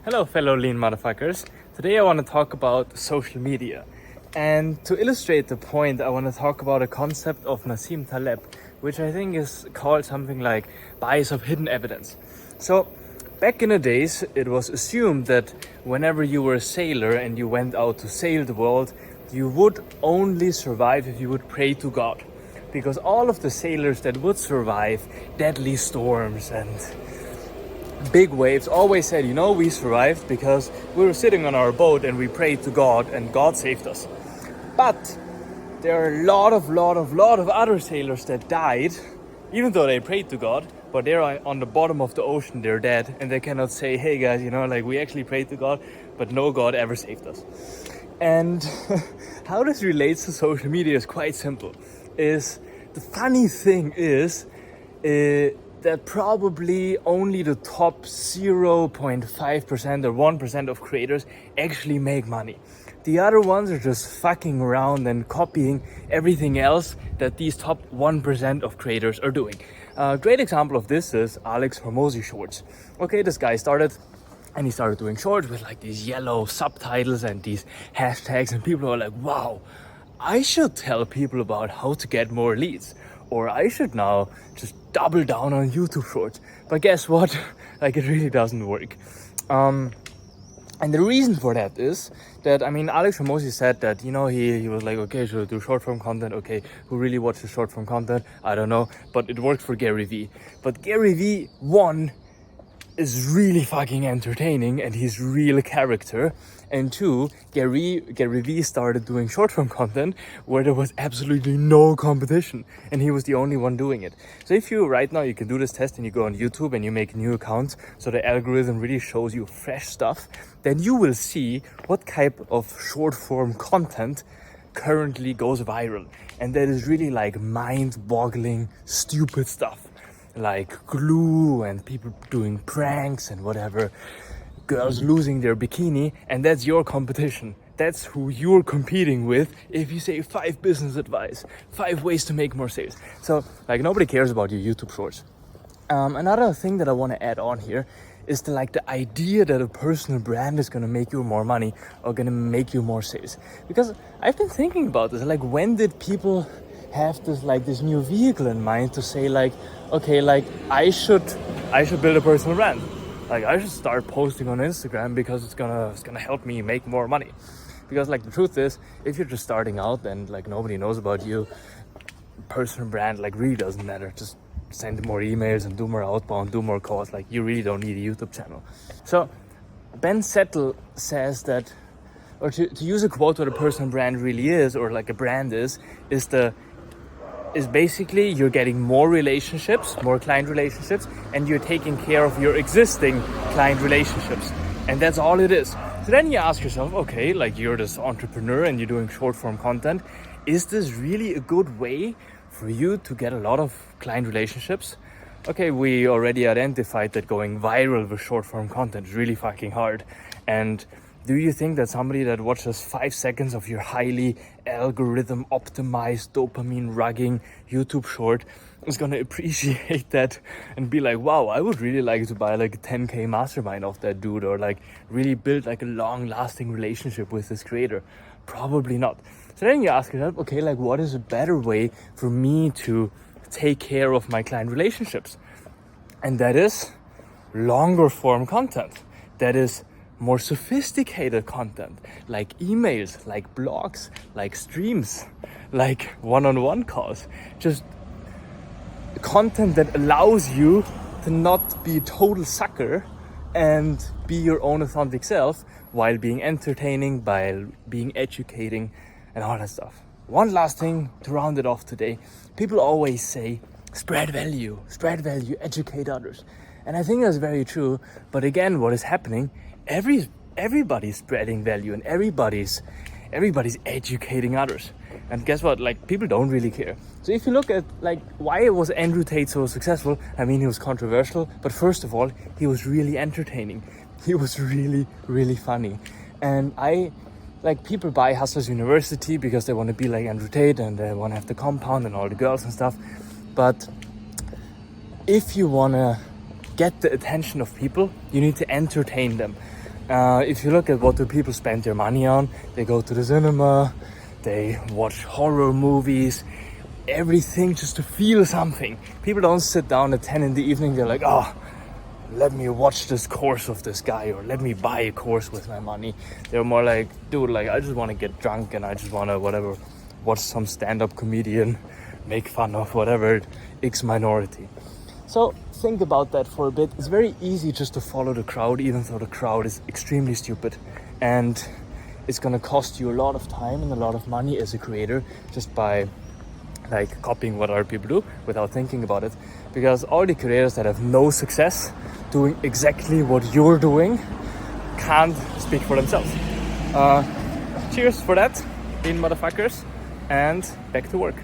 Hello, fellow lean motherfuckers. Today I want to talk about social media. And to illustrate the point, I want to talk about a concept of Nassim Taleb, which I think is called something like bias of hidden evidence. So, back in the days, it was assumed that whenever you were a sailor and you went out to sail the world, you would only survive if you would pray to God. Because all of the sailors that would survive deadly storms and big waves always said, we survived because we were sitting on our boat and we prayed to God and God saved us. But there are a lot of other sailors that died, even though they prayed to God, but they're on the bottom of the ocean, they're dead, and they cannot say, hey guys, we actually prayed to God, but no God ever saved us. And how this relates to social media is quite simple. The funny thing is, that probably only the top 0.5% or 1% of creators actually make money. The other ones are just fucking around and copying everything else that these top 1% of creators are doing. A great example of this is Alex Hormozi shorts. Okay, this guy started doing shorts with like these yellow subtitles and these hashtags, and people are like, wow, I should tell people about how to get more leads. Or I should now just double down on YouTube shorts. But guess what? It really doesn't work. And the reason for that is that, Alex Hormozi said that, he was like, okay, should I do short form content? Okay, who really watches short form content? I don't know. But it worked for Gary Vee. But Gary Vee, one, is really fucking entertaining and he's real character. And two, Gary Vee started doing short form content where there was absolutely no competition and he was the only one doing it. So if you right now, you can do this test and you go on YouTube and you make a new account so the algorithm really shows you fresh stuff, then you will see what type of short form content currently goes viral. And that is really like mind-boggling, stupid stuff. Like glue and people doing pranks and whatever, girls losing their bikini, and that's your competition. That's who you're competing with if you say 5 business advice, 5 ways to make more sales. So nobody cares about your YouTube shorts. Another thing that I want to add on here is the idea that a personal brand is going to make you more money or going to make you more sales. Because I've been thinking about this, when did people have this new vehicle in mind to say I should build a personal brand. I should start posting on Instagram because it's gonna help me make more money. Because the truth is, if you're just starting out and nobody knows about you, personal brand really doesn't matter. Just send more emails and do more outbound, do more calls. You really don't need a YouTube channel. So Ben Settle says that, or to use a quote, what a personal brand really is, or a brand is basically you're getting more relationships, more client relationships, and you're taking care of your existing client relationships. And that's all it is. So then you ask yourself, okay, you're this entrepreneur and you're doing short form content. Is this really a good way for you to get a lot of client relationships? Okay, we already identified that going viral with short form content is really fucking hard. And do you think that somebody that watches 5 seconds of your highly algorithm optimized dopamine rugging YouTube short is gonna appreciate that and be like, wow, I would really like to buy a 10k mastermind of that dude, or really build a long lasting relationship with this creator? Probably not. So then you ask yourself, okay, what is a better way for me to take care of my client relationships? And that is longer form content. That is more sophisticated content, like emails, like blogs, like streams, like one-on-one calls. Just content that allows you to not be a total sucker and be your own authentic self while being entertaining, while being educating and all that stuff. One last thing to round it off today. People always say, spread value, educate others. And I think that's very true. But again, what is happening, everybody's spreading value and everybody's educating others. And guess what? People don't really care. So if you look at why was Andrew Tate so successful? He was controversial, but first of all, he was really entertaining. He was really, really funny. And people buy Hustlers University because they want to be like Andrew Tate and they want to have the compound and all the girls and stuff. But if you want to get the attention of people, you need to entertain them. If you look at what do people spend their money on, they go to the cinema, they watch horror movies, everything just to feel something. People don't sit down at 10 in the evening, they're like, oh, let me watch this course of this guy, or let me buy a course with my money. They're more like, dude, like, I just want to get drunk and I just want to, whatever, watch some stand-up comedian, make fun of whatever, X minority. So think about that for a bit. It's very easy just to follow the crowd, even though the crowd is extremely stupid. And it's gonna cost you a lot of time and a lot of money as a creator just by like copying what other people do without thinking about it. Because all the creators that have no success doing exactly what you're doing can't speak for themselves. Cheers for that, in motherfuckers, and back to work.